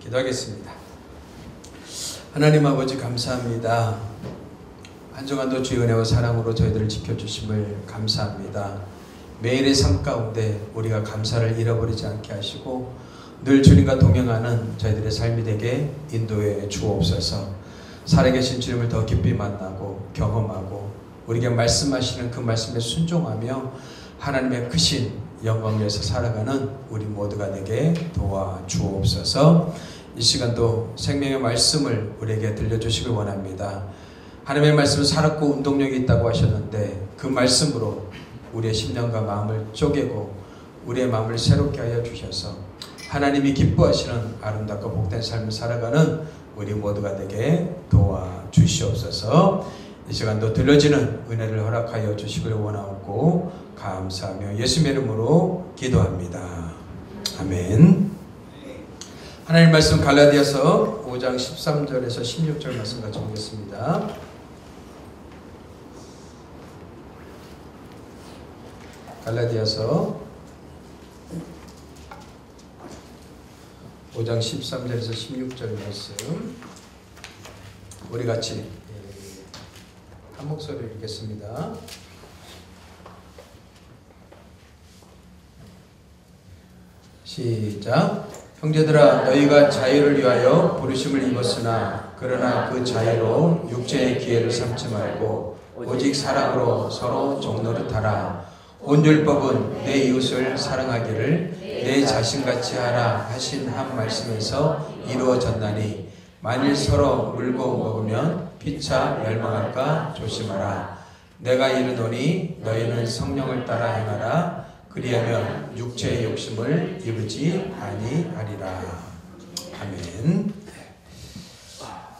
기도하겠습니다. 하나님 아버지 감사합니다. 한 주간도 주의 은혜와 사랑으로 저희들을 지켜주심을 감사합니다. 매일의 삶 가운데 우리가 감사를 잃어버리지 않게 하시고 늘 주님과 동행하는 저희들의 삶이 되게 인도해 주옵소서. 살아계신 주님을 더 깊이 만나고 경험하고 우리에게 말씀하시는 그 말씀에 순종하며 하나님의 크신 영광을 위해서 살아가는 우리 모두가 되게 도와주옵소서. 이 시간도 생명의 말씀을 우리에게 들려주시길 원합니다. 하나님의 말씀은 살았고 운동력이 있다고 하셨는데 그 말씀으로 우리의 심령과 마음을 쪼개고 우리의 마음을 새롭게 하여 주셔서 하나님이 기뻐하시는 아름답고 복된 삶을 살아가는 우리 모두가 되게 도와주시옵소서. 이 시간도 들려지는 은혜를 허락하여 주시길 원하옵고 감사하며 예수님의 이름으로 기도합니다. 아멘. 하나님 말씀 갈라디아서 5장 13절에서 16절 말씀 같이 보겠습니다. 갈라디아서 5장 13절에서 16절 말씀 우리 같이 한 목소리로 읽겠습니다. 시작. 형제들아 너희가 자유를 위하여 부르심을 입었으나 그러나 그 자유로 육체의 기회를 삼지 말고 오직 사랑으로 서로 종노릇하라. 온 율법은 내 이웃을 사랑하기를 내 자신같이 하라 하신 한 말씀에서 이루어졌나니 만일 서로 물고 먹으면 피차 멸망할까 조심하라. 내가 이르노니 너희는 성령을 따라 행하라. 그리하면 육체의 욕심을 이루지 아니하리라. 아멘.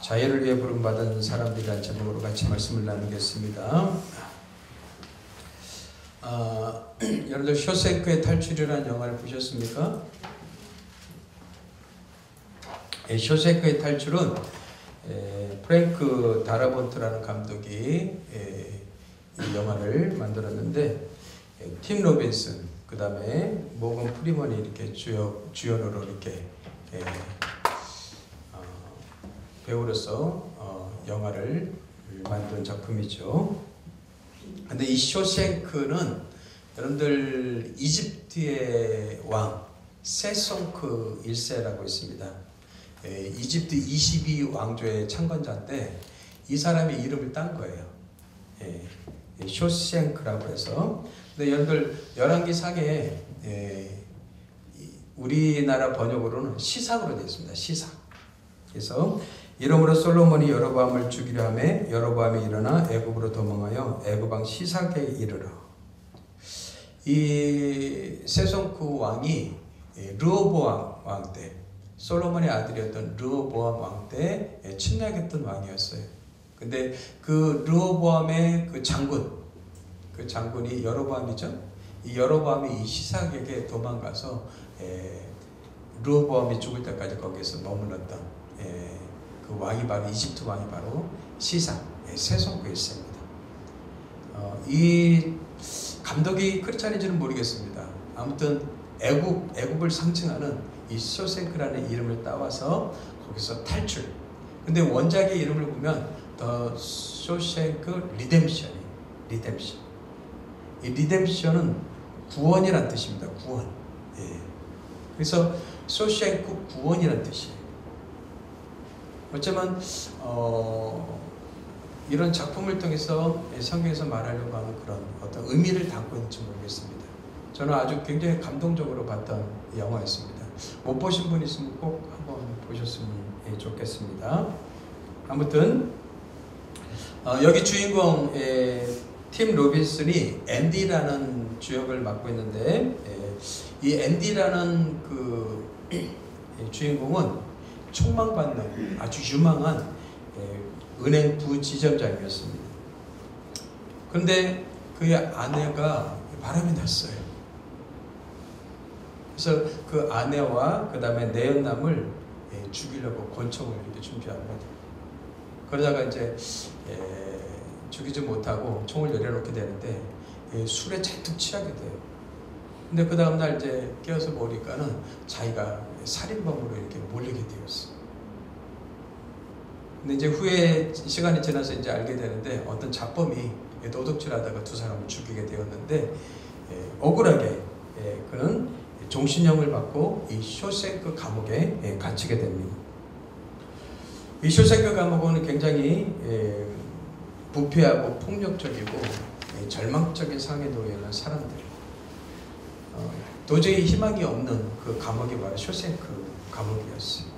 자유를 위해 부름받은 사람들이란 제목으로 같이 말씀을 나누겠습니다. 여러분들 쇼생크의 탈출이라는 영화를 보셨습니까? 쇼생크의 탈출은 프랭크 다라본트라는 감독이 이 영화를 만들었는데 팀 로빈슨 그 다음에 모건 프리먼이 이렇게 주연으로 이렇게 배우로서 영화를 만든 작품이죠. 근데 이 쇼생크는 여러분들 이집트의 왕 세송크 1세라고 있습니다. 이집트 22왕조의 창건자인데 이 사람이 이름을 딴 거예요. 쇼생크라고 해서. 근데 여러분들 열왕기상에 우리나라 번역으로는 시삭으로 되어 있습니다. 시삭. 그래서 이러므로 솔로몬이 여로보암을 죽이려 하매 여로보암이 일어나 애굽으로 도망하여 애굽 왕 시삭에 이르러. 이 세송크 왕이 르호보암 왕 때 솔로몬의 아들이었던 르호보암 왕 때 침략했던 왕이었어요. 근데 그 르호보암의 그 장군이 여로보암이죠. 이 여로보암이 이 시삭에게 도망가서 르호보암이 죽을 때까지 거기에서 머물렀던 그 왕이 바로 이집트 왕이 바로 시삭 세송크 1세입니다. 이 감독이 크리스찬인지는 모르겠습니다. 아무튼 애굽을 상징하는 이 쇼생크라는 이름을 따와서 거기서 탈출. 근데 원작의 이름을 보면 The Shawshank Redemption. 이 리뎀션은 구원이란 뜻입니다. 구원. 그래서 쇼생크 구원이란 뜻이에요. 어쩌면 이런 작품을 통해서 성경에서 말하려고 하는 그런 어떤 의미를 담고 있는지 모르겠습니다. 저는 아주 굉장히 감동적으로 봤던 영화였습니다. 못 보신 분 있으면 꼭 한번 보셨으면 좋겠습니다. 아무튼 여기 주인공 팀 로빈슨이 앤디라는 주역을 맡고 있는데 이 앤디라는 그 주인공은 촉망받는 아주 유망한 은행 부지점장이었습니다. 그런데 그의 아내가 바람이 났어요. 그래서 그 아내와 그 다음에 내연남을 죽이려고 권총을 이렇게 준비합니다. 그러다가 이제 죽이지 못하고 총을 내려놓게 되는데 술에 잔뜩 취하게 돼요. 근데 그 다음날 이제 깨어서 보니까는 자기가 살인범으로 이렇게 몰리게 되었어요. 근데 이제 후에 시간이 지나서 이제 알게 되는데 어떤 잡범이 도둑질하다가 두 사람을 죽이게 되었는데 억울하게 그는 종신형을 받고 이 쇼생크 감옥에 갇히게 됩니다. 이 쇼생크 감옥은 굉장히 부패하고 폭력적이고 절망적인 상황에 놓여 있는 사람들, 도저히 희망이 없는 그 감옥이 바로 쇼생크 감옥이었어요.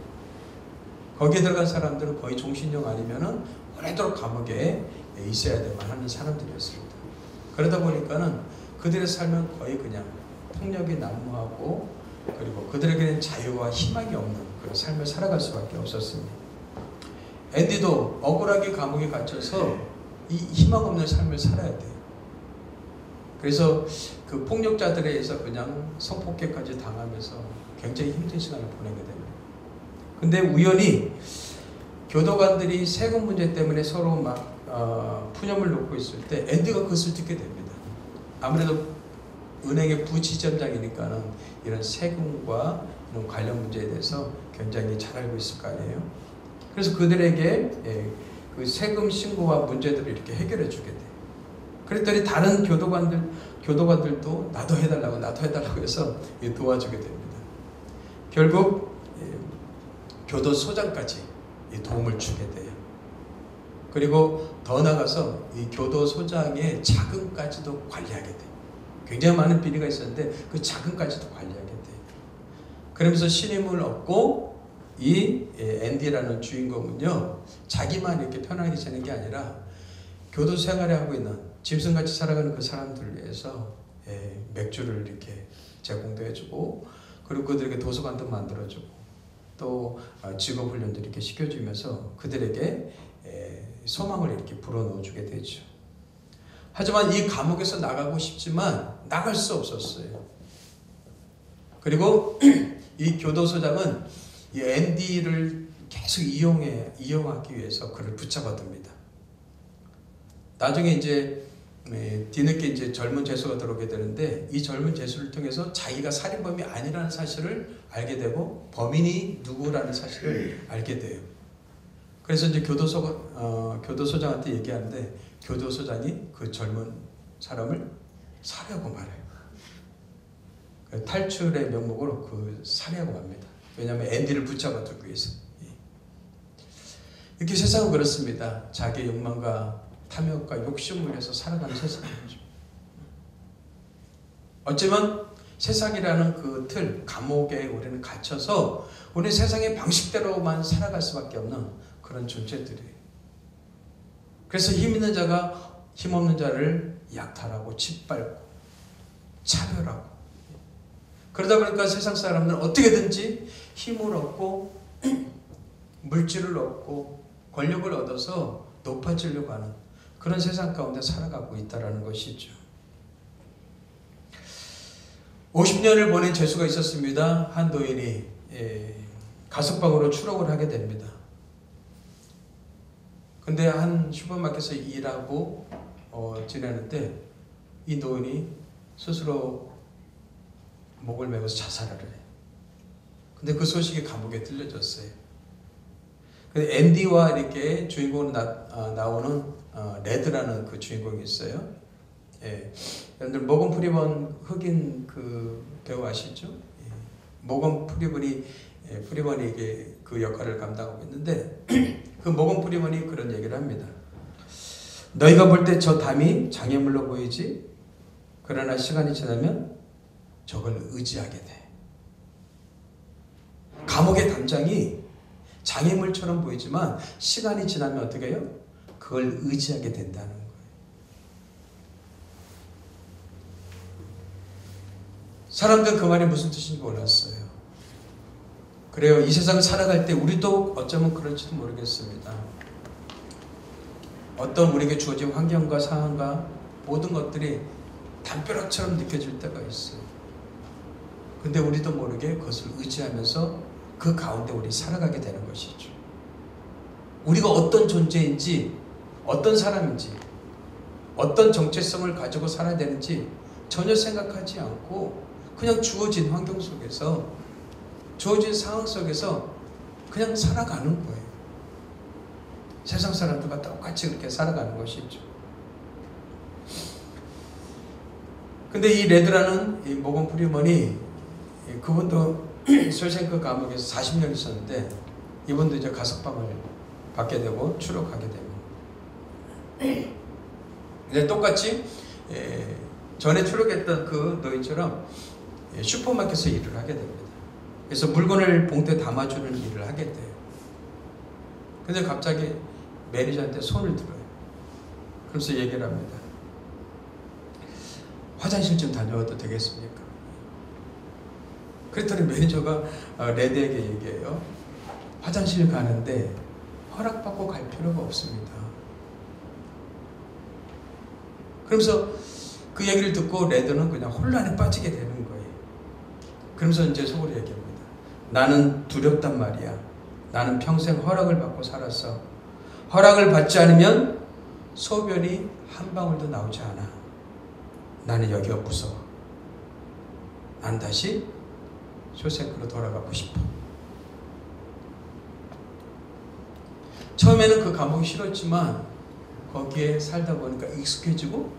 거기에 들어간 사람들은 거의 종신형 아니면은 오래도록 감옥에 있어야 될만 하는 사람들이었습니다. 그러다 보니까는 그들의 삶은 거의 그냥 폭력이 난무하고 그리고 그들에게는 자유와 희망이 없는 그런 삶을 살아갈 수밖에 없었습니다. 앤디도 억울하게 감옥에 갇혀서 이 희망 없는 삶을 살아야 돼요. 그래서 그 폭력자들에 의해서 그냥 성폭행까지 당하면서 굉장히 힘든 시간을 보내게 됩니다. 근데 우연히 교도관들이 세금 문제 때문에 서로 막 푸념을 놓고 있을 때 앤디가 그것을 듣게 됩니다. 아무래도 은행의 부지점장이니까는 이런 세금과 이런 관련 문제에 대해서 굉장히 잘 알고 있을 거 아니에요. 그래서 그들에게 그 세금 신고와 문제들을 이렇게 해결해 주게 돼요. 그랬더니 다른 교도관들도 나도 해달라고 해서 도와주게 됩니다. 결국 교도소장까지 도움을 주게 돼요. 그리고 더 나아가서 이 교도소장의 자금까지도 관리하게 돼요. 굉장히 많은 비리가 있었는데 그 자금까지도 관리하게 돼요. 그러면서 신임을 얻고 이 앤디라는 주인공은요, 자기만 이렇게 편하게 지내는 게 아니라 교도 생활을 하고 있는 짐승같이 살아가는 그 사람들을 위해서 맥주를 이렇게 제공도 해주고, 그리고 그들에게 도서관도 만들어주고, 또 직업훈련도 이렇게 시켜주면서 그들에게 소망을 이렇게 불어넣어주게 되죠. 하지만 이 감옥에서 나가고 싶지만 나갈 수 없었어요. 그리고 이 교도소장은 이 앤디를 계속 이용하기 위해서 그를 붙잡아둡니다. 나중에 이제 뒤늦게 이제 젊은 죄수가 들어오게 되는데 이 젊은 죄수를 통해서 자기가 살인범이 아니라는 사실을 알게 되고 범인이 누구라는 사실을 알게 돼요. 그래서 이제 교도소장한테 얘기하는데 교도소장이 그 젊은 사람을 살해하고 말아요. 탈출의 명목으로 그 살해하고 맙니다. 왜냐하면 앤디를 붙잡아두기 위해서. 이렇게 세상은 그렇습니다. 자기의 욕망과 탐욕과 욕심을 위해서 살아가는 세상이죠. 어쩌면 세상이라는 그 틀, 감옥에 우리는 갇혀서 우리 세상의 방식대로만 살아갈 수밖에 없는 그런 존재들이에요. 그래서 힘 있는 자가 힘 없는 자를 약탈하고 짓밟고 차별하고, 그러다 보니까 세상 사람들은 어떻게든지 힘을 얻고 물질을 얻고 권력을 얻어서 높아지려고 하는 그런 세상 가운데 살아가고 있다는 것이죠. 50년을 보낸 죄수가 있었습니다. 한 노인이 가석방으로 추록을 하게 됩니다. 근데 한 슈퍼마켓에서 일하고 지내는데 이 노인이 스스로 목을 메고서 자살을 해요. 근데 그 소식이 감옥에 들려졌어요. 근데 앤디와 이렇게 주인공으로 나오는 레드라는 그 주인공이 있어요. 여러분들 모건 프리먼 흑인 그 배우 아시죠? 모건 프리먼이 이게 그 역할을 감당하고 있는데 그 모건 프리먼이 그런 얘기를 합니다. 너희가 볼 때 저 담이 장애물로 보이지? 그러나 시간이 지나면 저걸 의지하게 돼. 감옥의 담장이 장애물처럼 보이지만 시간이 지나면 어떻게 해요? 그걸 의지하게 된다는 거예요. 사람들은 그 말이 무슨 뜻인지 몰랐어요. 그래요. 이 세상을 살아갈 때 우리도 어쩌면 그럴지도 모르겠습니다. 어떤 우리에게 주어진 환경과 상황과 모든 것들이 담벼락처럼 느껴질 때가 있어요. 근데 우리도 모르게 그것을 의지하면서 그 가운데 우리 살아가게 되는 것이죠. 우리가 어떤 존재인지, 어떤 사람인지, 어떤 정체성을 가지고 살아야 되는지 전혀 생각하지 않고 그냥 주어진 환경 속에서, 주어진 상황 속에서 그냥 살아가는 거예요. 세상 사람들과 똑같이 그렇게 살아가는 것이죠. 근데 이 레드라는 이 모건 프리먼이 그분도 솔생크 감옥에서 40년 있었는데 이분도 이제 가석방을 받게 되고 추록하게 되고, 근데 똑같이 전에 추록했던 그 노인처럼 슈퍼마켓에서 일을 하게 됩니다. 그래서 물건을 봉투에 담아주는 일을 하게 돼요. 근데 갑자기 매니저한테 손을 들어요. 그래서 얘기를 합니다. 화장실 좀 다녀와도 되겠습니까? 그랬더니 매니저가 레드에게 얘기해요. 화장실 가는데 허락받고 갈 필요가 없습니다. 그러면서 그 얘기를 듣고 레드는 그냥 혼란에 빠지게 되는 거예요. 그러면서 이제 속으로 얘기합니다. 나는 두렵단 말이야. 나는 평생 허락을 받고 살았어. 허락을 받지 않으면 소변이 한 방울도 나오지 않아. 나는 여기가 무서워. 난 다시 쇼생크로 돌아가고 싶어. 처음에는 그 감옥이 싫었지만 거기에 살다 보니까 익숙해지고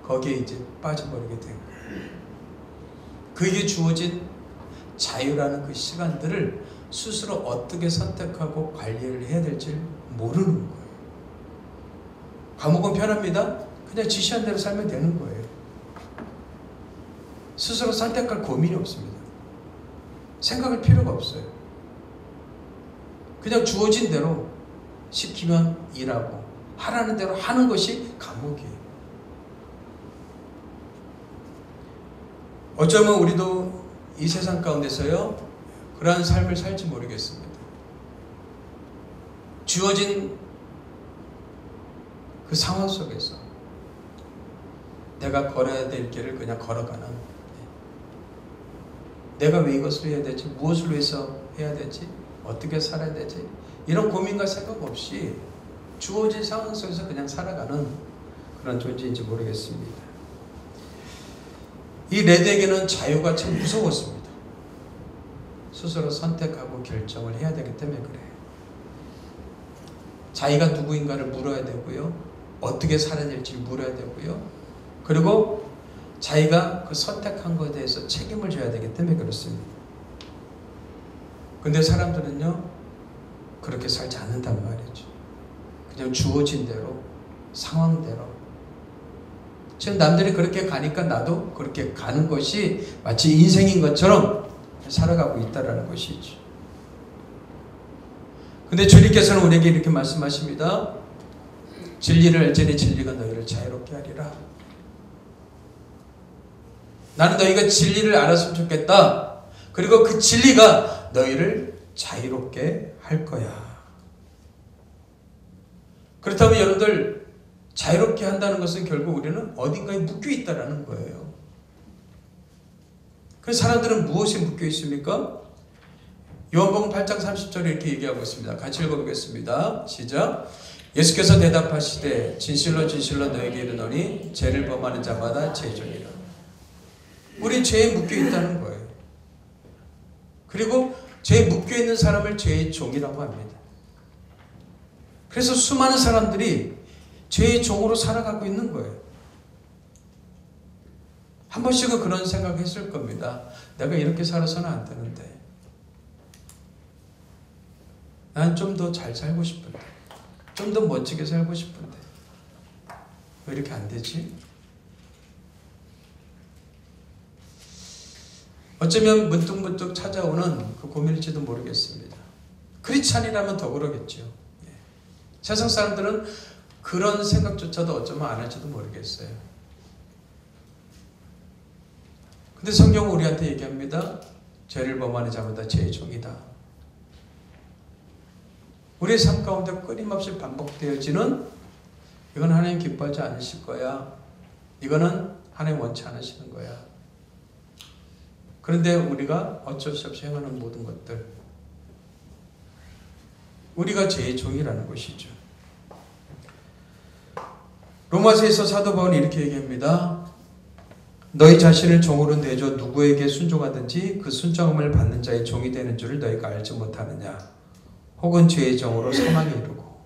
거기에 이제 빠져버리게 된 거예요. 그에게 주어진 자유라는 그 시간들을 스스로 어떻게 선택하고 관리를 해야 될지 모르는 거예요. 감옥은 편합니다. 그냥 지시한 대로 살면 되는 거예요. 스스로 선택할 고민이 없습니다. 생각할 필요가 없어요. 그냥 주어진 대로 시키면 일하고 하라는 대로 하는 것이 감옥이에요. 어쩌면 우리도 이 세상 가운데서요 그러한 삶을 살지 모르겠습니다. 주어진 그 상황 속에서 내가 걸어야 될 길을 그냥 걸어가는, 내가 왜 이것을 해야 되지? 무엇을 위해서 해야 되지? 어떻게 살아야 되지? 이런 고민과 생각 없이 주어진 상황 속에서 그냥 살아가는 그런 존재인지 모르겠습니다. 이 레드에게는 자유가 참 무서웠습니다. 스스로 선택하고 결정을 해야 되기 때문에 그래요. 자기가 누구인가를 물어야 되고요. 어떻게 살아야 될지 물어야 되고요. 그리고 자기가 그 선택한 것에 대해서 책임을 져야 되기 때문에 그렇습니다. 근데 사람들은요 그렇게 살지 않는단 말이죠. 그냥 주어진 대로, 상황대로. 지금 남들이 그렇게 가니까 나도 그렇게 가는 것이 마치 인생인 것처럼 살아가고 있다는 것이죠. 근데 주님께서는 우리에게 이렇게 말씀하십니다. 진리를 알지니 진리가 너희를 자유롭게 하리라. 나는 너희가 진리를 알았으면 좋겠다. 그리고 그 진리가 너희를 자유롭게 할 거야. 그렇다면 여러분들 자유롭게 한다는 것은 결국 우리는 어딘가에 묶여 있다는 거예요. 그래서 사람들은 무엇에 묶여 있습니까? 요한복음 8장 30절에 이렇게 얘기하고 있습니다. 같이 읽어보겠습니다. 시작. 예수께서 대답하시되 진실로 진실로 너에게 이르노니 죄를 범하는 자마다 죄종이라. 우리 죄에 묶여 있다는 거예요. 그리고 죄에 묶여 있는 사람을 죄의 종이라고 합니다. 그래서 수많은 사람들이 죄의 종으로 살아가고 있는 거예요. 한 번씩은 그런 생각했을 겁니다. 내가 이렇게 살아서는 안 되는데. 난 좀 더 잘 살고 싶은데. 좀 더 멋지게 살고 싶은데. 왜 이렇게 안 되지? 어쩌면 문득문득 찾아오는 그 고민일지도 모르겠습니다. 크리스찬이라면 더 그러겠죠. 세상 사람들은 그런 생각조차도 어쩌면 안 할지도 모르겠어요. 근데 성경은 우리한테 얘기합니다. 죄를 범하는 자마다 죄의 종이다. 우리의 삶 가운데 끊임없이 반복되어지는 이건 하나님 기뻐하지 않으실 거야. 이거는 하나님 원치 않으시는 거야. 그런데 우리가 어쩔 수 없이 행하는 모든 것들, 우리가 죄의 종이라는 것이죠. 로마서에서 사도 바울이 이렇게 얘기합니다. 너희 자신을 종으로 내줘 누구에게 순종하든지 그 순종함을 받는 자의 종이 되는 줄을 너희가 알지 못하느냐. 혹은 죄의 종으로 사망에 이르고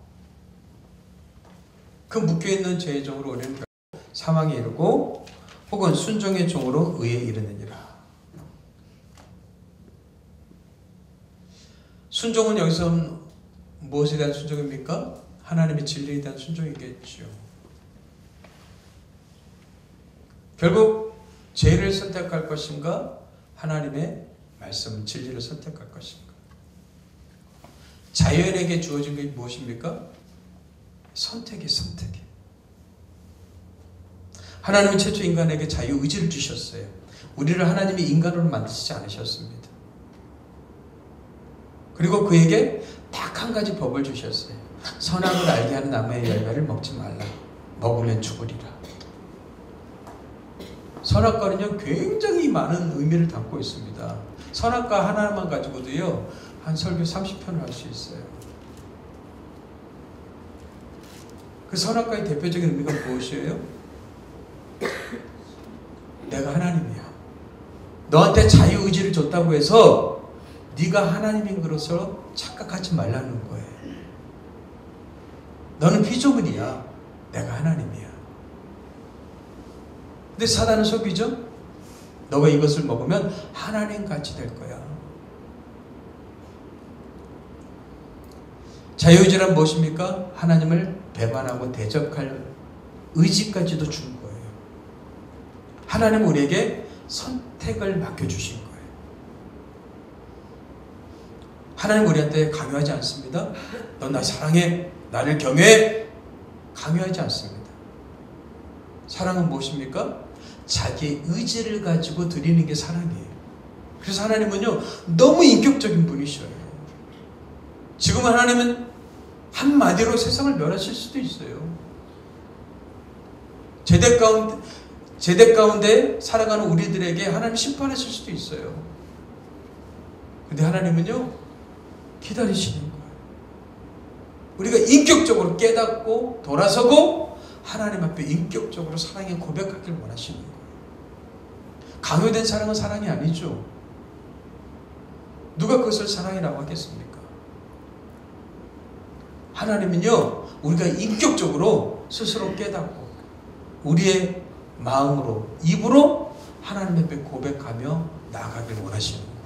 그 묶여있는 죄의 종으로 우리는 결국 사망에 이르고 혹은 순종의 종으로 의에 이르느니라. 순종은 여기서 무엇에 대한 순종입니까? 하나님의 진리에 대한 순종이겠죠. 결국 죄를 선택할 것인가? 하나님의 말씀, 진리를 선택할 것인가? 자연에게 주어진 게 무엇입니까? 선택이. 하나님은 최초 인간에게 자유의지를 주셨어요. 우리를 하나님이 인간으로 만드시지 않으셨습니다. 그리고 그에게 딱 한 가지 법을 주셨어요. 선악을 알게 하는 나무의 열매를 먹지 말라. 먹으면 죽으리라. 선악과는요, 굉장히 많은 의미를 담고 있습니다. 선악과 하나만 가지고도요, 한 설교 30편을 할 수 있어요. 그 선악과의 대표적인 의미가 무엇이에요? 내가 하나님이야. 너한테 자유의지를 줬다고 해서 네가 하나님인 것으로 착각하지 말라는 거예요. 너는 피조물이야. 내가 하나님이야. 근데 사단은 속이죠? 너가 이것을 먹으면 하나님같이 될 거야. 자유의지란 무엇입니까? 하나님을 배반하고 대적할 의지까지도 준 거예요. 하나님은 우리에게 선택을 맡겨주신 거예요. 하나님 우리한테 강요하지 않습니다. 넌 나 사랑해, 나를 경외해, 강요하지 않습니다. 사랑은 무엇입니까? 자기 의지를 가지고 드리는 게 사랑이에요. 그래서 하나님은요, 너무 인격적인 분이셔요. 지금 하나님은 한마디로 세상을 멸하실 수도 있어요. 제대 가운데 살아가는 우리들에게 하나님 심판하실 수도 있어요. 근데 하나님은요, 기다리시는 거예요. 우리가 인격적으로 깨닫고 돌아서고 하나님 앞에 인격적으로 사랑의 고백하길 원하시는 거예요. 강요된 사랑은 사랑이 아니죠. 누가 그것을 사랑이라고 하겠습니까? 하나님은요, 우리가 인격적으로 스스로 깨닫고 우리의 마음으로, 입으로 하나님 앞에 고백하며 나아가길 원하시는 거예요.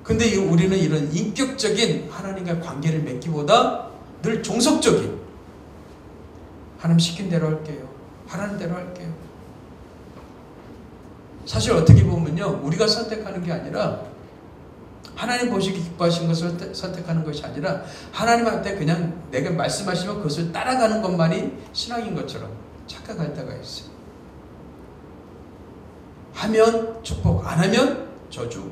근데 우리는 이런 인격적인 하나님과의 관계를 맺기보다 늘 종속적인, 하나님 시킨 대로 할게요, 하라는 대로 할게요. 사실 어떻게 보면요, 우리가 선택하는 게 아니라 하나님 보시기 기뻐하시는 것을 선택하는 것이 아니라 하나님한테 그냥 내가 말씀하시면 그것을 따라가는 것만이 신앙인 것처럼 착각할 때가 있어요. 하면 축복, 안 하면 저주.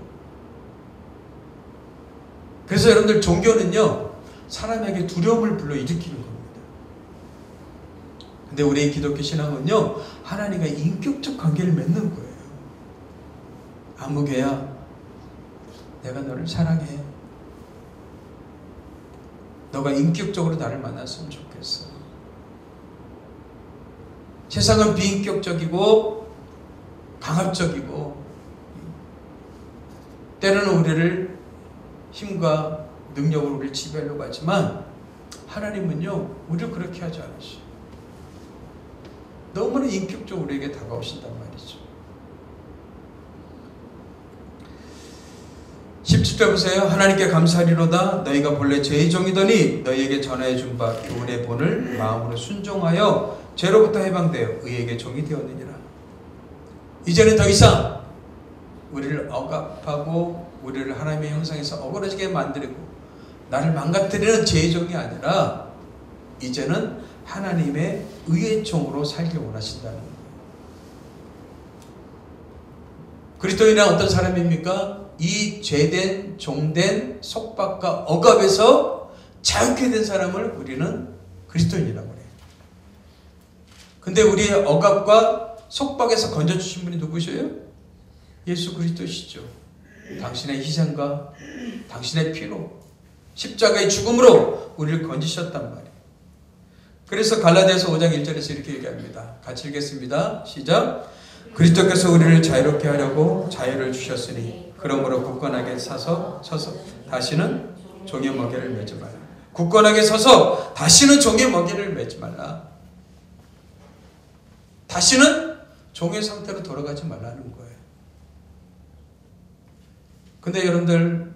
그래서 여러분들 종교는요, 사람에게 두려움을 불러일으키는 겁니다. 근데 우리의 기독교 신앙은요, 하나님과 인격적 관계를 맺는 거예요. 아무개야, 내가 너를 사랑해. 너가 인격적으로 나를 만났으면 좋겠어. 세상은 비인격적이고 강압적이고 때로는 우리를 힘과 능력으로 우리를 지배하려고 하지만 하나님은요, 우리를 그렇게 하지 않으셔. 너무나 인격적으로 우리에게 다가오신단 말이죠. 17절 보세요. 하나님께 감사하리로다. 너희가 본래 죄의 종이더니 너희에게 전하여 준 바 교훈의 본을 마음으로 순종하여 죄로부터 해방되어 의에게 종이 되었느니라. 이제는 더 이상 우리를 억압하고 우리를 하나님의 형상에서 어그러지게 만들고 나를 망가뜨리는 죄의 종이 아니라 이제는 하나님의 의의 종으로 살기 원하신다는 거예요. 그리스도인은 어떤 사람입니까? 이 죄된 종된 속박과 억압에서 자유케 된 사람을 우리는 그리스도인이라고 해요. 근데 우리의 억압과 속박에서 건져주신 분이 누구셔요? 예수 그리스도시죠. 당신의 희생과 당신의 피로 십자가의 죽음으로 우리를 건지셨단 말이에요. 그래서 갈라디아서 5장 1절에서 이렇게 얘기합니다. 같이 읽겠습니다. 시작. 그리스도께서 우리를 자유롭게 하려고 자유를 주셨으니 그러므로 굳건하게 서서 다시는 종의 멍에를 매지 마라. 굳건하게 서서 다시는 종의 먹이를 매지 말라. 다시는 종의 상태로 돌아가지 말라는 거예요. 근데 여러분들,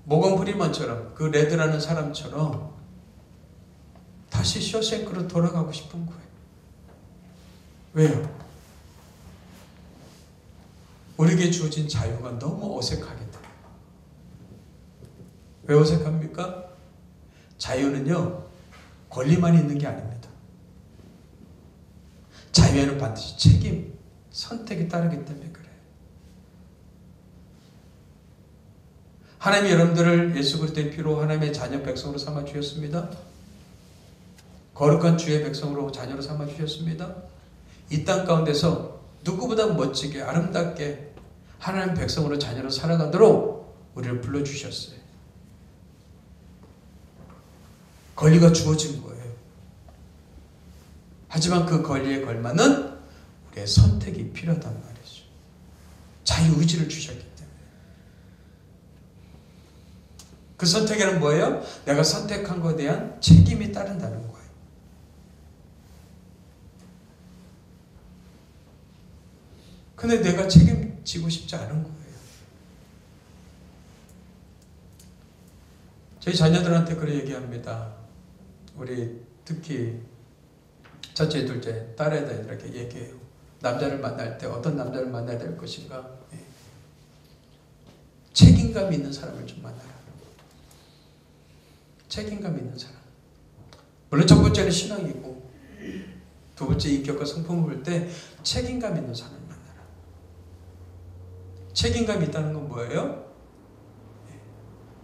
모건 프리먼처럼, 그 레드라는 사람처럼 다시 쇼생크로 돌아가고 싶은 거예요. 왜요? 우리에게 주어진 자유가 너무 어색하게 돼요. 왜 어색합니까? 자유는요, 권리만 있는 게 아닙니다. 자유에는 반드시 책임, 선택이 따르기 때문에 그래요. 하나님이 여러분들을 예수 그리스도의 피로 하나님의 자녀 백성으로 삼아 주셨습니다. 거룩한 주의 백성으로 자녀로 삼아 주셨습니다. 이 땅 가운데서 누구보다 멋지게 아름답게 하나님 백성으로 자녀로 살아가도록 우리를 불러주셨어요. 권리가 주어진 거예요. 하지만 그 권리에 걸맞는 우리의 선택이 필요하단 말이죠. 자유의지를 주셨기 때문에. 그 선택에는 뭐예요? 내가 선택한 것에 대한 책임이 따른다는 거예요. 근데 내가 책임지고 싶지 않은 거예요. 저희 자녀들한테 그렇게 얘기합니다. 우리 특히 첫째, 둘째, 딸애들에게 얘기해요. 남자를 만날 때 어떤 남자를 만나야 될 것인가? 책임감 있는 사람을 좀 만나라. 책임감 있는 사람. 물론 첫 번째는 신앙이고, 두 번째 인격과 성품을 볼 때 책임감 있는 사람을 만나라. 책임감이 있다는 건 뭐예요?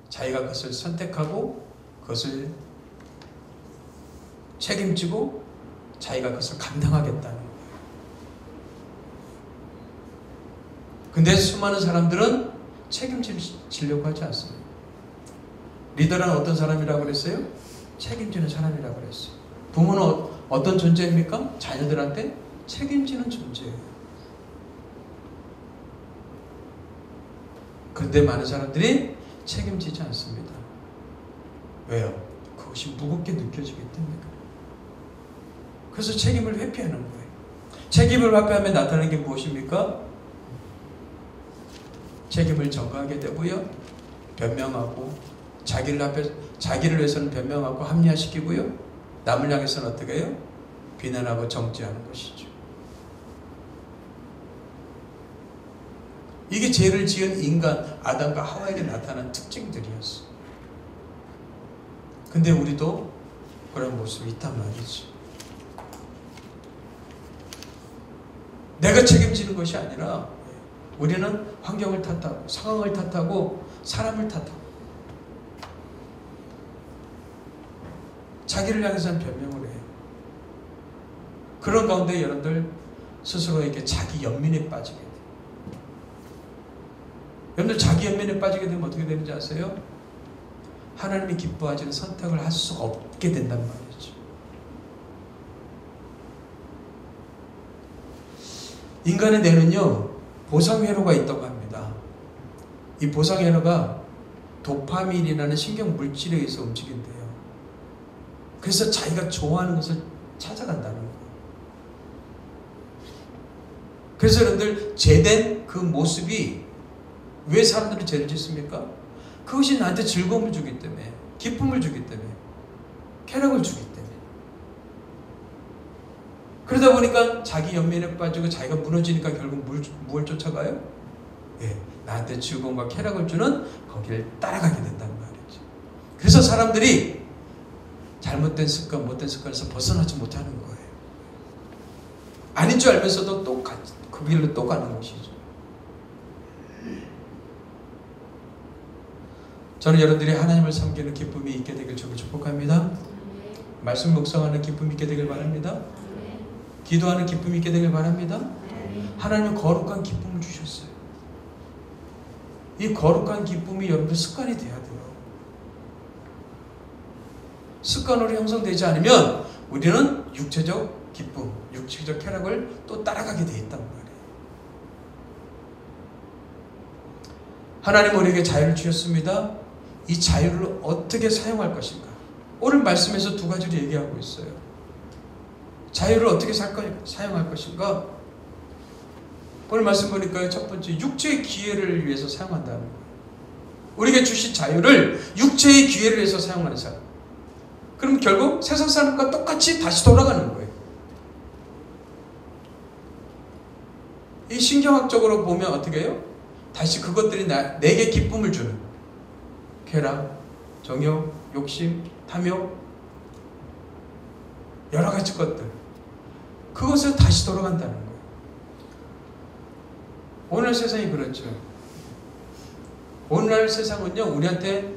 자기가 그것을 선택하고 그것을 책임지고 자기가 그것을 감당하겠다는 거예요. 근데 수많은 사람들은 책임지려고 하지 않습니다. 리더란 어떤 사람이라고 그랬어요? 책임지는 사람이라고 그랬어요. 부모는 어떤 존재입니까? 자녀들한테 책임지는 존재예요. 그런데 많은 사람들이 책임지지 않습니다. 왜요? 그것이 무겁게 느껴지기 때문에 그래요. 그래서 책임을 회피하는 거예요. 책임을 회피하면 나타나는 게 무엇입니까? 책임을 전가하게 되고요. 변명하고 자기를 위해서는 변명하고 합리화시키고요. 남을 향해서는 어떻게 해요? 비난하고 정죄하는 것이죠. 이게 죄를 지은 인간 아담과 하와에게 나타난 특징들이었어. 근데 우리도 그런 모습이 있단 말이죠. 내가 책임지는 것이 아니라 우리는 환경을 탓하고 상황을 탓하고 사람을 탓하고 자기를 향해서는 변명을 해요. 그런 가운데 여러분들 스스로에게 자기 연민에 빠지게 돼요. 여러분들 자기 연민에 빠지게 되면 어떻게 되는지 아세요? 하나님이 기뻐하시는 선택을 할 수 없게 된단 말이죠. 인간의 뇌는요, 보상회로가 있다고 합니다. 이 보상회로가 도파민이라는 신경 물질에 의해서 움직인대요. 그래서 자기가 좋아하는 것을 찾아간다는 거예요. 그래서 여러분들 죄된 그 모습이 왜 사람들이 죄를 짓습니까? 그것이 나한테 즐거움을 주기 때문에, 기쁨을 주기 때문에, 쾌락을 주기 때문에. 그러다 보니까 자기 연민에 빠지고 자기가 무너지니까 결국 뭘 쫓아가요? 나한테 즐거움과 쾌락을 주는 거기를 따라가게 된단 말이죠. 그래서 사람들이 잘못된 습관, 못된 습관에서 벗어나지 못하는 거예요. 아닌 줄 알면서도 또 그 길로 또 가는 것이죠. 저는 여러분들이 하나님을 섬기는 기쁨이 있게 되길 주를 축복합니다. 말씀 묵상하는 기쁨이 있게 되길 바랍니다. 기도하는 기쁨이 있게 되길 바랍니다. 하나님은 거룩한 기쁨을 주셨어요. 이 거룩한 기쁨이 여러분들 습관이 돼야 돼요. 습관으로 형성되지 않으면 우리는 육체적 기쁨, 육체적 쾌락을 또 따라가게 돼 있단 말이에요. 하나님 우리에게 자유를 주셨습니다. 이 자유를 어떻게 사용할 것인가. 오늘 말씀에서 두 가지를 얘기하고 있어요. 자유를 어떻게 사용할 것인가. 오늘 말씀 보니까 첫 번째, 육체의 기회를 위해서 사용한다는 거예요. 우리에게 주신 자유를 육체의 기회를 위해서 사용하는 사람. 그럼 결국 세상 사람과 똑같이 다시 돌아가는 거예요. 이 신경학적으로 보면 어떻게 해요? 다시 그것들이 내게 기쁨을 주는 쾌락, 정욕, 욕심, 탐욕, 여러 가지 것들, 그것을 다시 돌아간다는 거예요. 오늘 세상이 그렇죠. 오늘날 세상은요, 우리한테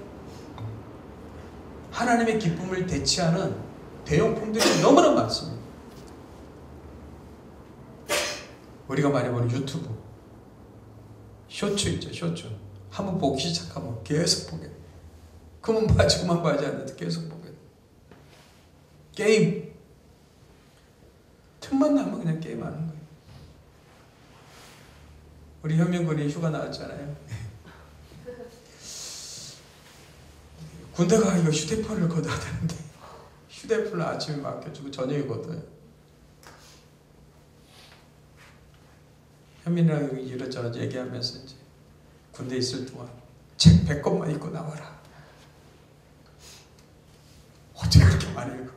하나님의 기쁨을 대체하는 대용품들이 너무나 많습니다. 우리가 많이 보는 유튜브, 쇼츠 있죠, 쇼츠. 한번 보기 시작하면 계속 보게. 그만 봐야지 않는데 계속 보게. 게임. 틈만 나면 그냥 게임하는 거예요. 우리 현명군이 휴가 나왔잖아요. 군대 가 이거 휴대폰을 걷어야 되는데 휴대폰을 아침에 맡겨주고 저녁이거든. 현민이랑 이런저런 얘기하면서 이제 군대 있을 동안 책 100권만 읽고 나와라. 어떻게 그렇게 많이 읽어?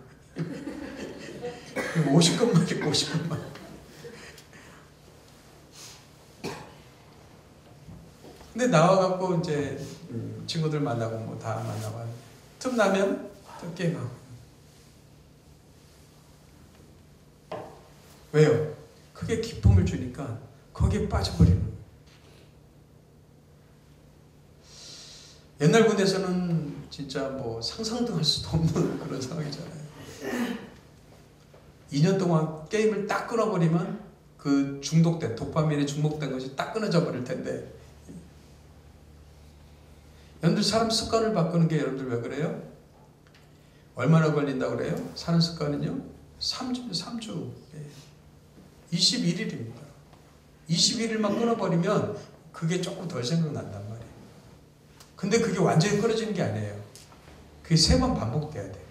50권만 읽고 50권만. 근데 나와갖고 이제 친구들 만나고 뭐 다 만나고 틈나면 또 게임하고. 왜요? 그게 기쁨을 주니까 거기에 빠져버리는 거예요. 옛날 군대에서는 진짜 뭐 상상도 할 수도 없는 그런 상황이잖아요. 2년 동안 게임을 딱 끊어버리면 그 중독된, 도파민에 중독된 것이 딱 끊어져 버릴 텐데, 여러분들 사람 습관을 바꾸는 게 여러분들 왜 그래요? 얼마나 걸린다고 그래요? 사는 습관은요? 3주. 21일입니다. 21일만 끊어버리면 그게 조금 덜 생각난단 말이에요. 근데 그게 완전히 끊어지는 게 아니에요. 그게 3번 반복돼야 돼요.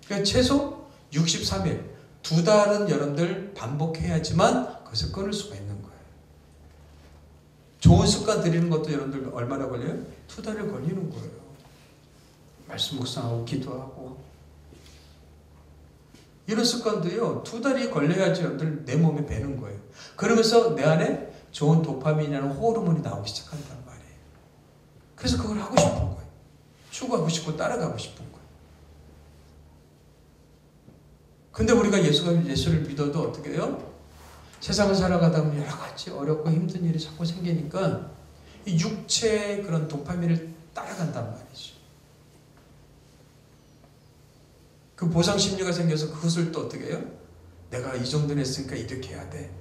그러니까 최소 63일, 2달은 여러분들 반복해야지만 그것을 끊을 수가 있는 거예요. 좋은 습관 들이는 것도 여러분들 얼마나 걸려요? 2달을 걸리는 거예요. 말씀 묵상하고 기도하고 이런 습관도요 2달이 걸려야지 여러분들 내 몸에 배는 거예요. 그러면서 내 안에 좋은 도파민이라는 호르몬이 나오기 시작한단 말이에요. 그래서 그걸 하고 싶은 거예요. 추구하고 싶고 따라가고 싶은 거예요. 근데 우리가 예수를 믿어도 어떻게 해요? 세상을 살아가다 보면 여러 가지 어렵고 힘든 일이 자꾸 생기니까 이 육체의 그런 도파민을 따라간단 말이죠. 그 보상 심리가 생겨서 그것을 또 어떻게 해요? 내가 이 정도는 했으니까 이렇게 해야 돼.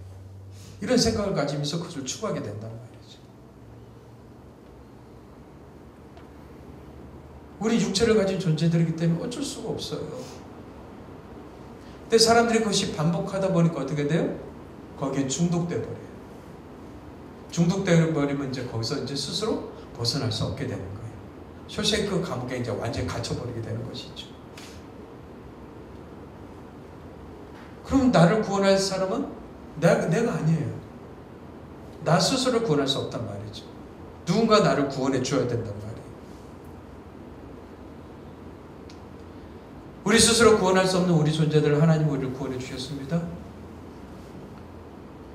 이런 생각을 가지면서 그것을 추구하게 된단 말이죠. 우리 육체를 가진 존재들이기 때문에 어쩔 수가 없어요. 근데 사람들이 그것이 반복하다 보니까 어떻게 돼요? 거기에 중독돼 버려요. 중독돼 버리면 이제 거기서 이제 스스로 벗어날 수 없게 되는 거예요. 쇼생크 감옥에 이제 완전히 갇혀버리게 되는 것이죠. 그럼 나를 구원할 사람은 내가 아니에요. 나 스스로 구원할 수 없단 말이죠. 누군가 나를 구원해 줘야 된단 말이에요. 우리 스스로 구원할 수 없는 우리 존재들을 하나님 우리를 구원해 주셨습니다.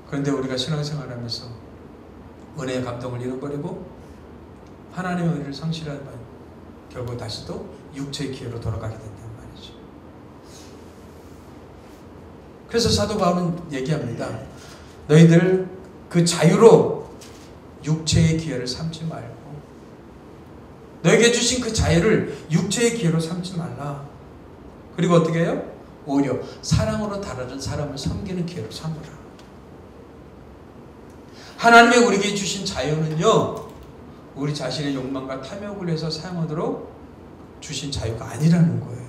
그런데 우리가 신앙생활하면서 은혜의 감동을 잃어버리고 하나님의 은혜를 상실하면 결국 다시 또 육체의 기회로 돌아가게 된단 말이죠. 그래서 사도 바울은 얘기합니다. 너희들 그 자유로 육체의 기회를 삼지 말고 너에게 주신 그 자유를 육체의 기회로 삼지 말라. 그리고 어떻게 해요? 오히려 사랑으로 다른 사람을 섬기는 기회로 삼으라. 하나님의 우리에게 주신 자유는요 우리 자신의 욕망과 탐욕을 위해서 사용하도록 주신 자유가 아니라는 거예요.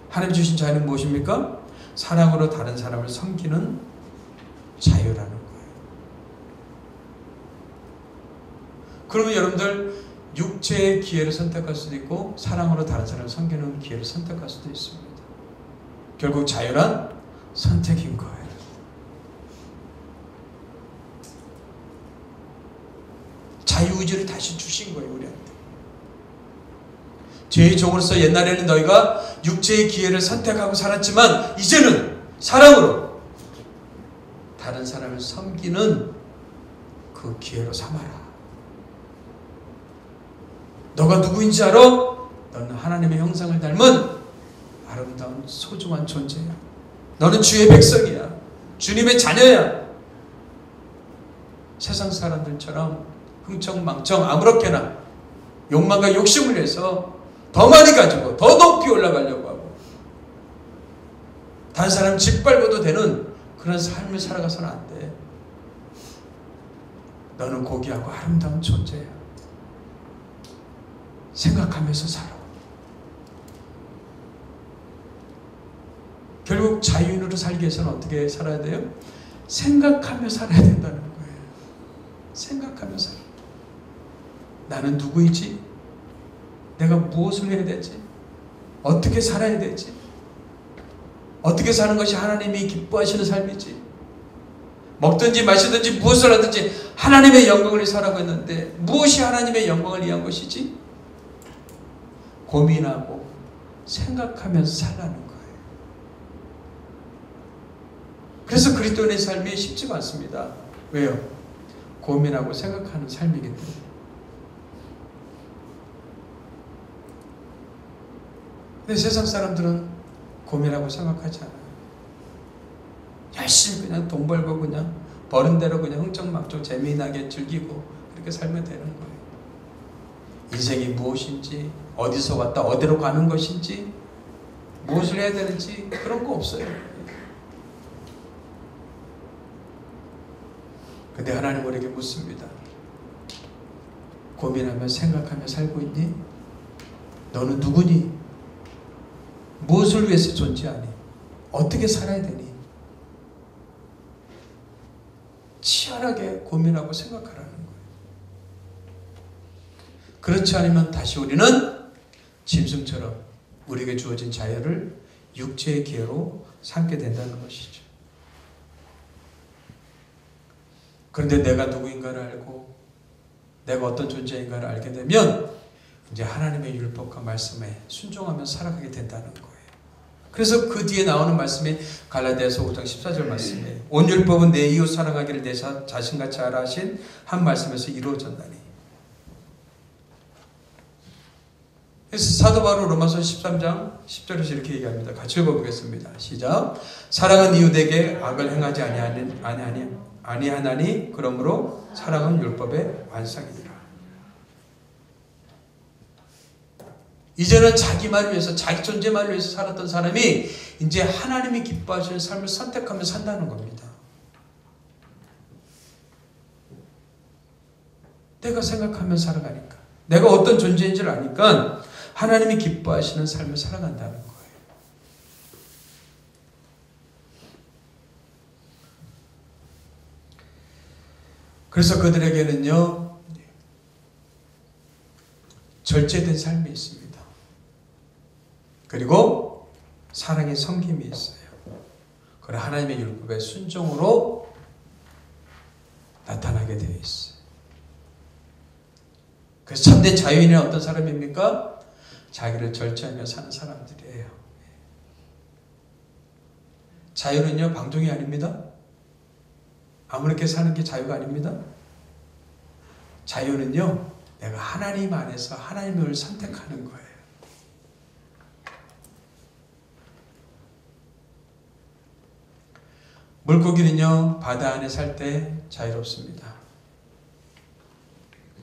하나님 주신 자유는 무엇입니까? 사랑으로 다른 사람을 섬기는 자유라는 거예요. 그러면 여러분들 육체의 기회를 선택할 수도 있고 사랑으로 다른 사람을 섬기는 기회를 선택할 수도 있습니다. 결국 자유란 선택인 거예요. 자유의지를 다시 주신 거예요, 우리한테. 죄의 종으로서 옛날에는 너희가 육체의 기회를 선택하고 살았지만 이제는 사랑으로 다른 사람을 섬기는 그 기회로 삼아라. 너가 누구인지 알아? 너는 하나님의 형상을 닮은 아름다운 소중한 존재야. 너는 주의 백성이야. 주님의 자녀야. 세상 사람들처럼 흥청망청 아무렇게나 욕망과 욕심을 내서 더 많이 가지고 더 높이 올라가려고 하고 다른 사람 짓밟아도 되는 그런 삶을 살아가서는 안 돼. 너는 고귀하고 아름다운 존재야. 생각하면서 살아. 결국 자유인으로 살기 위해서는 어떻게 살아야 돼요? 생각하며 살아야 된다는 거예요. 생각하며 살아. 나는 누구이지? 내가 무엇을 해야 되지? 어떻게 살아야 되지? 어떻게 사는 것이 하나님이 기뻐하시는 삶이지? 먹든지 마시든지 무엇을 하든지 하나님의 영광을 위해 살아가고 있는데 무엇이 하나님의 영광을 위한 것이지? 고민하고 생각하면서 살라는 거예요. 그래서 그리스도인의 삶이 쉽지가 않습니다. 왜요? 고민하고 생각하는 삶이기 때문에. 근데 세상 사람들은 고민하고 생각하지 않아요. 열심히 그냥 돈 벌고 그냥 버는 대로 그냥 흥청망청 재미나게 즐기고 그렇게 살면 되는 거예요. 인생이 무엇인지, 어디서 왔다 어디로 가는 것인지, 무엇을 해야 되는지 그런 거 없어요. 근데 하나님 우리에게 묻습니다. 고민하며 생각하며 살고 있니? 너는 누구니? 무엇을 위해서 존재하니? 어떻게 살아야 되니? 치열하게 고민하고 생각하라는 거예요. 그렇지 않으면 다시 우리는 짐승처럼 우리에게 주어진 자유를 육체의 기회로 삼게 된다는 것이죠. 그런데 내가 누구인가를 알고 내가 어떤 존재인가를 알게 되면 이제 하나님의 율법과 말씀에 순종하며 살아가게 된다는 거예요. 그래서 그 뒤에 나오는 말씀이 갈라디아서 5장 14절 말씀이에요. 온 율법은 내 이웃 사랑하기를 내 자신같이 하라 하신 한 말씀에서 이루어졌나니. 그래서 사도 바울 로마서 13장 10절에서 이렇게 얘기합니다. 같이 읽어보겠습니다. 시작. 사랑은 이웃에게 악을 행하지 아니하나니 그러므로 사랑은 율법의 완성이니라. 이제는 자기만을 위해서, 자기 존재만을 위해서 살았던 사람이 이제 하나님이 기뻐하시는 삶을 선택하며 산다는 겁니다. 내가 생각하며 살아가니까, 내가 어떤 존재인지를 아니까 하나님이 기뻐하시는 삶을 살아간다는 거예요. 그래서 그들에게는요, 절제된 삶이 있습니다. 그리고 사랑의 섬김이 있어요. 그리고 하나님의 율법의 순종으로 나타나게 되어 있어요. 그래서 참된 자유인은 어떤 사람입니까? 자기를 절제하며 사는 사람들이에요. 자유는요, 방종이 아닙니다. 아무렇게 사는 게 자유가 아닙니다. 자유는요, 내가 하나님 안에서 하나님을 선택하는 거예요. 물고기는요, 바다 안에 살 때 자유롭습니다.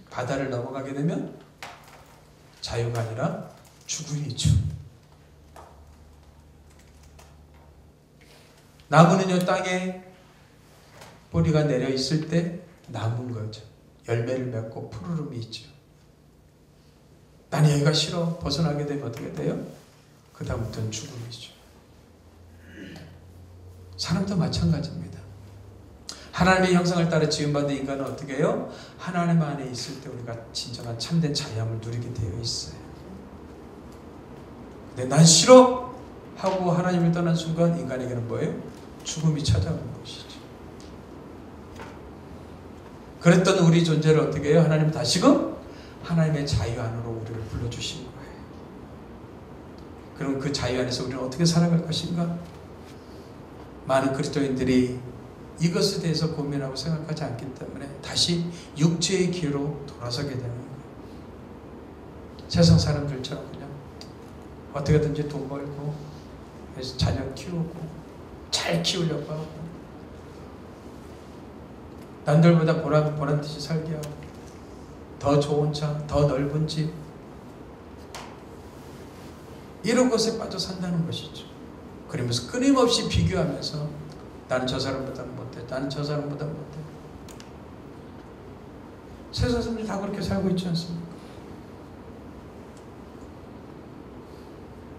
바다를 넘어가게 되면 자유가 아니라 죽음이죠. 나무는요, 땅에 뿌리가 내려 있을 때 나무인 거죠. 열매를 맺고 푸르름이 있죠. 난 여기가 싫어. 벗어나게 되면 어떻게 돼요? 그 다음부터는 죽음이죠. 사람도 마찬가지입니다. 하나님의 형상을 따라 지음받은 인간은 어떻게 해요? 하나님 안에 있을 때 우리가 진정한 참된 자유함을 누리게 되어 있어요. 근데 난 싫어! 하고 하나님을 떠난 순간 인간에게는 뭐예요? 죽음이 찾아오는 것이죠. 그랬던 우리 존재를 어떻게 해요? 하나님은 다시금 하나님의 자유 안으로 우리를 불러주신 거예요. 그럼 그 자유 안에서 우리는 어떻게 살아갈 것인가? 많은 그리스도인들이 이것에 대해서 고민하고 생각하지 않기 때문에 다시 육체의 기회로 돌아서게 되는 거예요. 세상 사람들처럼 그냥 어떻게든지 돈 벌고 그래서 자녀 키우고 잘 키우려고 하고 남들보다 보란듯이 살게 하고 더 좋은 차, 더 넓은 집 이런 것에 빠져 산다는 것이죠. 그러면서 끊임없이 비교하면서 나는 저 사람보다는 못해. 나는 저 사람보다 못해. 세상 사람들이 다 그렇게 살고 있지 않습니까?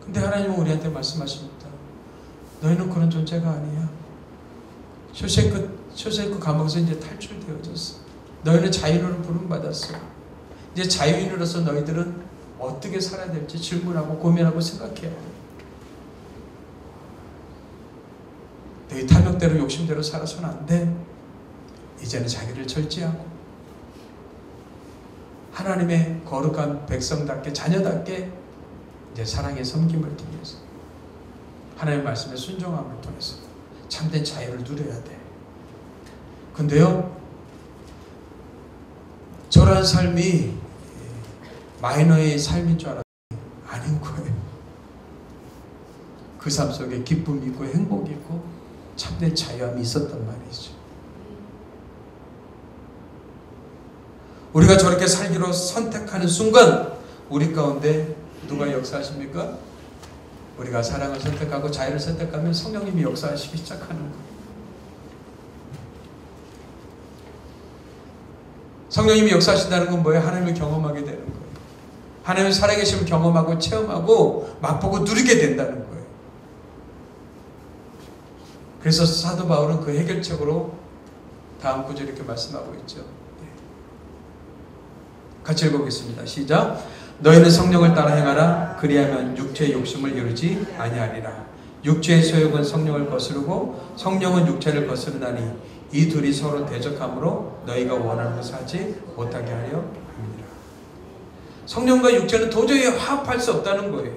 근데 하나님은 우리한테 말씀하십니다. 너희는 그런 존재가 아니야. 쇼생크 감옥에서 이제 탈출되어졌어. 너희는 자유인으로 부름받았어. 이제 자유인으로서 너희들은 어떻게 살아야 될지 질문하고 고민하고 생각해야 돼. 너희 탐욕대로 욕심대로 살아서는 안 돼. 이제는 자기를 절제하고 하나님의 거룩한 백성답게 자녀답게 이제 사랑의 섬김을 통해서 하나님의 말씀에 순종함을 통해서 참된 자유를 누려야 돼. 근데요, 저런 삶이 마이너의 삶인 줄 알았더니 아닌 거예요. 그 삶 속에 기쁨이 있고 행복이 있고 참된 자유함이 있었단 말이죠. 우리가 저렇게 살기로 선택하는 순간 우리 가운데 누가 역사하십니까? 우리가 사랑을 선택하고 자유를 선택하면 성령님이 역사하시기 시작하는 거예요. 성령님이 역사하신다는 건 뭐예요? 하나님을 경험하게 되는 거예요. 하나님의 살아계심을 경험하고 체험하고 맛보고 누리게 된다는 거예요. 그래서 사도 바울은 그 해결책으로 다음 구절 이렇게 말씀하고 있죠. 같이 읽어보겠습니다. 시작. 너희는 성령을 따라 행하라. 그리하면 육체의 욕심을 이루지 아니하리라. 육체의 소욕은 성령을 거스르고 성령은 육체를 거스르나니 이 둘이 서로 대적함으로 너희가 원하는 것을 하지 못하게 하려 합니다. 성령과 육체는 도저히 화합할 수 없다는 거예요.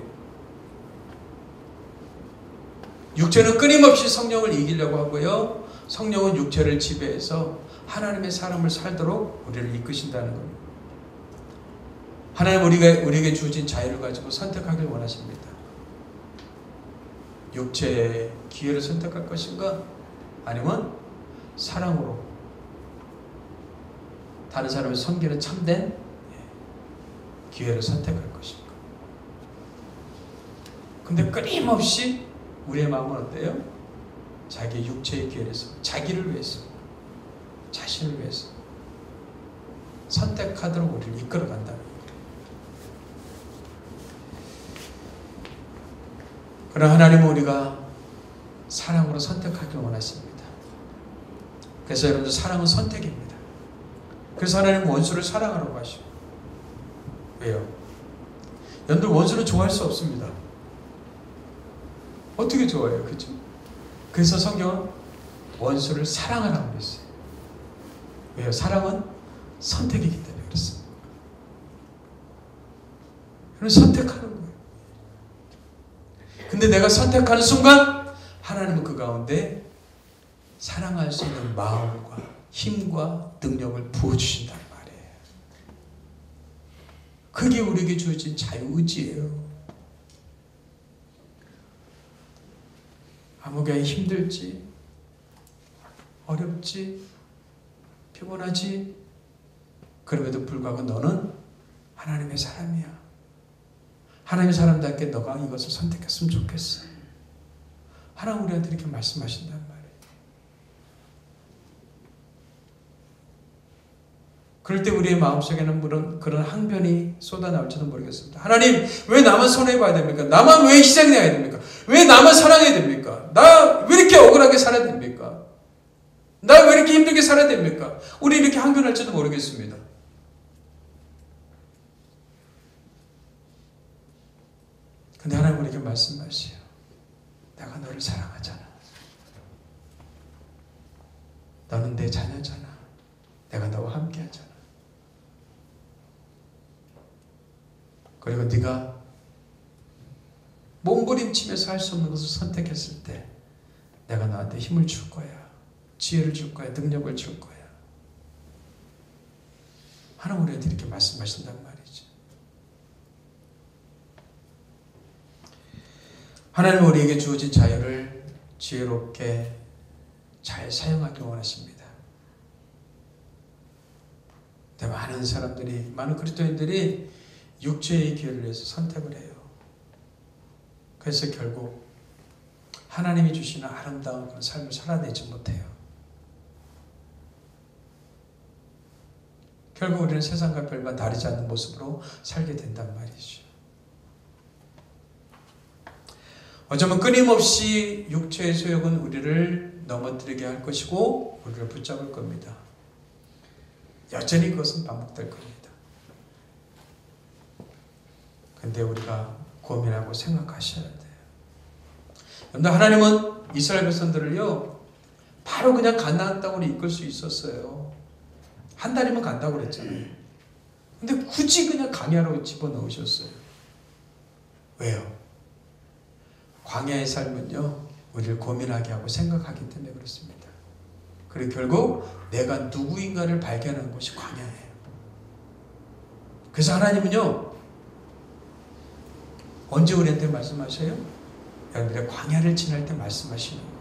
육체는 끊임없이 성령을 이기려고 하고요. 성령은 육체를 지배해서 하나님의 사람을 살도록 우리를 이끄신다는 겁니다. 하나님 우리에게 주신 자유를 가지고 선택하길 원하십니다. 육체의 기회를 선택할 것인가? 아니면 사랑으로 다른 사람을 섬기는 참된 기회를 선택할 것인가? 근데 끊임없이 우리의 마음은 어때요? 자기 육체의 기회에서 자기를 위해서 자신을 위해서 선택하도록 우리를 이끌어간다는 거예요. 그러나 하나님은 우리가 사랑으로 선택하길 원하십니다. 그래서 여러분들 사랑은 선택입니다. 그래서 하나님은 원수를 사랑하라고 하시고 왜요? 여러분들 원수를 좋아할 수 없습니다. 어떻게 좋아해요? 그렇죠? 그래서 성경은 원수를 사랑하라고 그랬어요. 왜요? 사랑은 선택이기 때문에 그렇습니다. 선택하는 거예요. 근데 내가 선택하는 순간 하나님은 그 가운데 사랑할 수 있는 마음과 힘과 능력을 부어주신단 말이에요. 그게 우리에게 주어진 자유의지예요. 아무게 힘들지, 어렵지, 피곤하지, 그럼에도 불구하고 너는 하나님의 사람이야. 하나님의 사람답게 너가 이것을 선택했으면 좋겠어. 하나님 우리한테 이렇게 말씀하신단 말이에요. 그럴 때 우리의 마음속에는 그런 항변이 쏟아나올지도 모르겠습니다. 하나님, 왜 나만 손해봐야 됩니까? 나만 왜 희생해야 됩니까? 왜 나만 사랑해야 됩니까? 나 왜 이렇게 억울하게 살아야 됩니까? 나 왜 이렇게 힘들게 살아야 됩니까? 우리 이렇게 항변할지도 모르겠습니다. 근데 하나님 우리에게 말씀하세요. 내가 너를 사랑하잖아. 너는 내 자녀잖아. 내가 너와 함께 하잖아. 그리고 네가 몸부림치면서 할 수 없는 것을 선택했을 때 내가 너한테 힘을 줄 거야. 지혜를 줄 거야. 능력을 줄 거야. 하나님 우리한테 이렇게 말씀하신단 말이죠. 하나님은 우리에게 주어진 자유를 지혜롭게 잘 사용하기 원하십니다. 근데 많은 사람들이, 많은 그리스도인들이 육체의 기회를 위해서 선택을 해요. 그래서 결국 하나님이 주시는 아름다운 그런 삶을 살아내지 못해요. 결국 우리는 세상과 별반 다르지 않는 모습으로 살게 된단 말이죠. 어쩌면 끊임없이 육체의 소욕은 우리를 넘어뜨리게 할 것이고 우리를 붙잡을 겁니다. 여전히 그것은 반복될 겁니다. 근데 우리가 고민하고 생각하셔야 돼요. 여러분, 하나님은 이스라엘 백성들을요, 바로 그냥 가나안 땅으로 이끌 수 있었어요. 한 달이면 간다고 그랬잖아요. 근데 굳이 그냥 광야로 집어넣으셨어요. 왜요? 광야의 삶은요, 우리를 고민하게 하고 생각하기 때문에 그렇습니다. 그리고 결국 내가 누구인가를 발견하는 것이 광야예요. 그래서 하나님은요, 언제 우리한테 말씀하셔요? 여러분들의 광야를 지날 때 말씀하시는 거예요.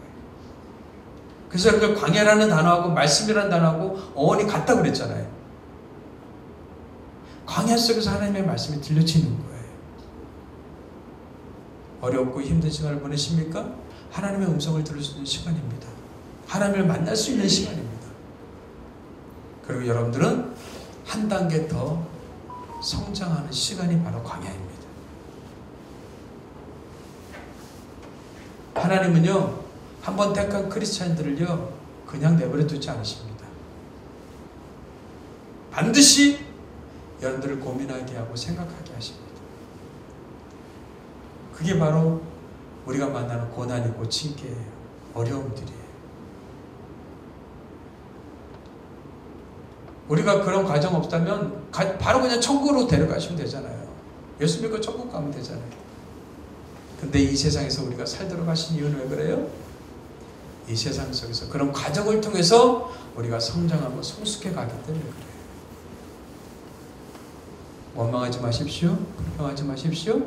그래서 여러분들 광야라는 단어하고 말씀이라는 단어하고 어원이 같다고 그랬잖아요. 광야 속에서 하나님의 말씀이 들려지는 거예요. 어렵고 힘든 시간을 보내십니까? 하나님의 음성을 들을 수 있는 시간입니다. 하나님을 만날 수 있는 시간입니다. 그리고 여러분들은 한 단계 더 성장하는 시간이 바로 광야입니다. 하나님은요, 한번 택한 크리스찬들을요, 그냥 내버려 두지 않으십니다. 반드시 여러분들을 고민하게 하고 생각하게 하십니다. 그게 바로 우리가 만나는 고난이고 징계예요. 어려움들이에요. 우리가 그런 과정 없다면 바로 그냥 천국으로 데려가시면 되잖아요. 예수 믿고 천국 가면 되잖아요. 근데 이 세상에서 우리가 살도록 하신 이유는 왜 그래요? 이 세상 속에서 그런 과정을 통해서 우리가 성장하고 성숙해 가기 때문에 그래요. 원망하지 마십시오. 불평하지 마십시오.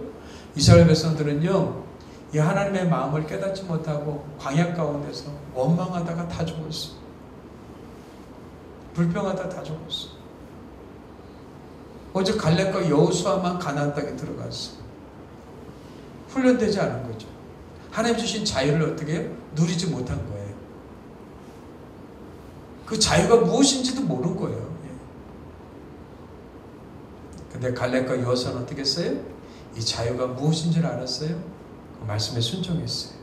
이스라엘 백성들은요, 이 하나님의 마음을 깨닫지 못하고 광야 가운데서 원망하다가 다 죽었어. 불평하다가 다 죽었어. 오직 갈렙과 여호수아만 가나안 땅에 들어갔어. 훈련되지 않은 거죠. 하나님 주신 자유를 어떻게 해요? 누리지 못한 거예요. 그 자유가 무엇인지도 모른 거예요. 근데 갈렙과 여호수아는 어떻게 했어요? 이 자유가 무엇인지를 알았어요. 그 말씀에 순종했어요.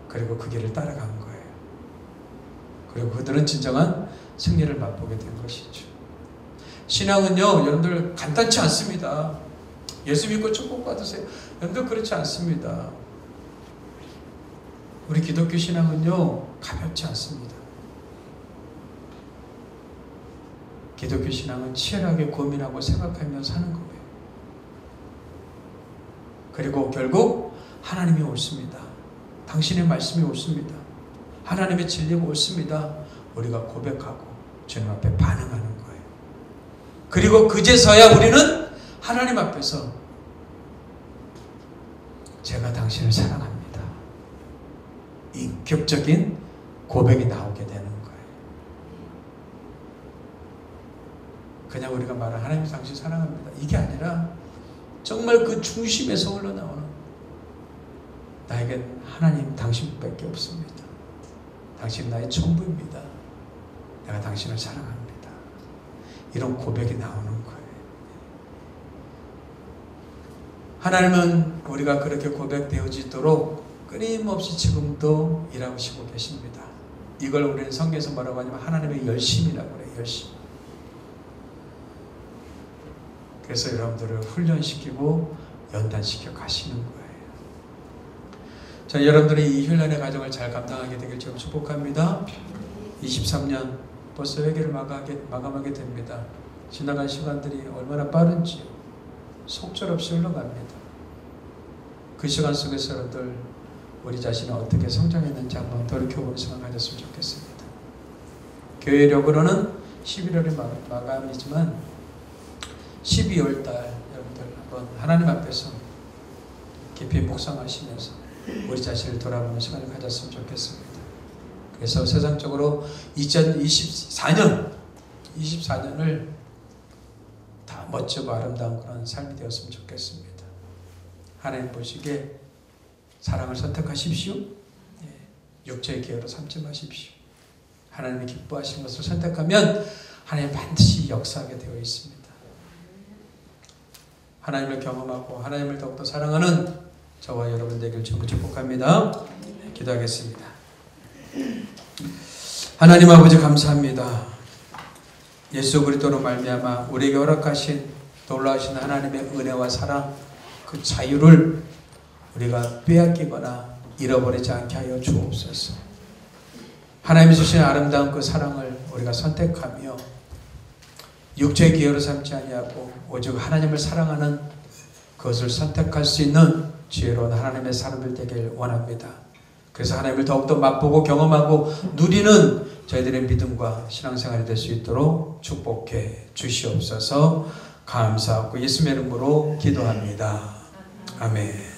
그리고 그 길을 따라간 거예요. 그리고 그들은 진정한 승리를 맛보게 된 것이죠. 신앙은요, 여러분들 간단치 않습니다. 예수 믿고 축복 받으세요. 여러분들 그렇지 않습니다. 우리 기독교 신앙은요, 가볍지 않습니다. 기독교 신앙은 치열하게 고민하고 생각하며 사는 거예요. 그리고 결국 하나님이 옳습니다. 당신의 말씀이 옳습니다. 하나님의 진리가 옳습니다. 우리가 고백하고 주님 앞에 반응하는 거예요. 그리고 그제서야 우리는 하나님 앞에서 제가 당신을 사랑합니다. 인격적인 고백이 나오게 되는 거예요. 그냥 우리가 말하는 하나님 당신 사랑합니다. 이게 아니라 정말 그 중심에서 흘러나오는 나에겐 하나님 당신밖에 없습니다. 당신 나의 전부입니다. 내가 당신을 사랑합니다. 이런 고백이 나오는 거예요. 하나님은 우리가 그렇게 고백되어지도록 끊임없이 지금도 일하시고 계십니다. 이걸 우리는 성경에서 뭐라고 하냐면 하나님의 열심이라고 그래요. 열심. 그래서 여러분들을 훈련시키고 연단시켜 가시는 거예요. 저는 여러분들이 이 훈련의 과정을 잘 감당하게 되길 좀 축복합니다. 23년 벌써 회개를 마감하게 됩니다. 지나간 시간들이 얼마나 빠른지요. 속절없이 흘러갑니다. 그 시간 속에서 여러분들 우리 자신이 어떻게 성장했는지 한번 돌이켜보는 시간 가졌으면 좋겠습니다. 교회력으로는 11월이 마감이지만 12월달 여러분들 한번 하나님 앞에서 깊이 묵상하시면서 우리 자신을 돌아보는 시간을 가졌으면 좋겠습니다. 그래서 세상적으로 2024년을 다 멋지고 아름다운 그런 삶이 되었으면 좋겠습니다. 하나님 보시기에 사랑을 선택하십시오. 육체의 기회로 삼지 마십시오. 하나님이 기뻐하시는 것을 선택하면 하나님 반드시 역사하게 되어 있습니다. 하나님을 경험하고 하나님을 더욱더 사랑하는 저와 여러분 되길 전부 축복합니다. 기도하겠습니다. 하나님 아버지 감사합니다. 예수 그리스도로 말미암아 우리에게 허락하신 놀라우신 하나님의 은혜와 사랑, 그 자유를 우리가 빼앗기거나 잃어버리지 않게 하여 주옵소서. 하나님이 주신 아름다운 그 사랑을 우리가 선택하며 육체의 기회로 삼지 아니하고 오직 하나님을 사랑하는 그것을 선택할 수 있는 지혜로운 하나님의 사람들 되길 원합니다. 그래서 하나님을 더욱더 맛보고 경험하고 누리는 저희들의 믿음과 신앙생활이 될 수 있도록 축복해 주시옵소서. 감사하고 예수님의 이름으로 기도합니다. 아멘.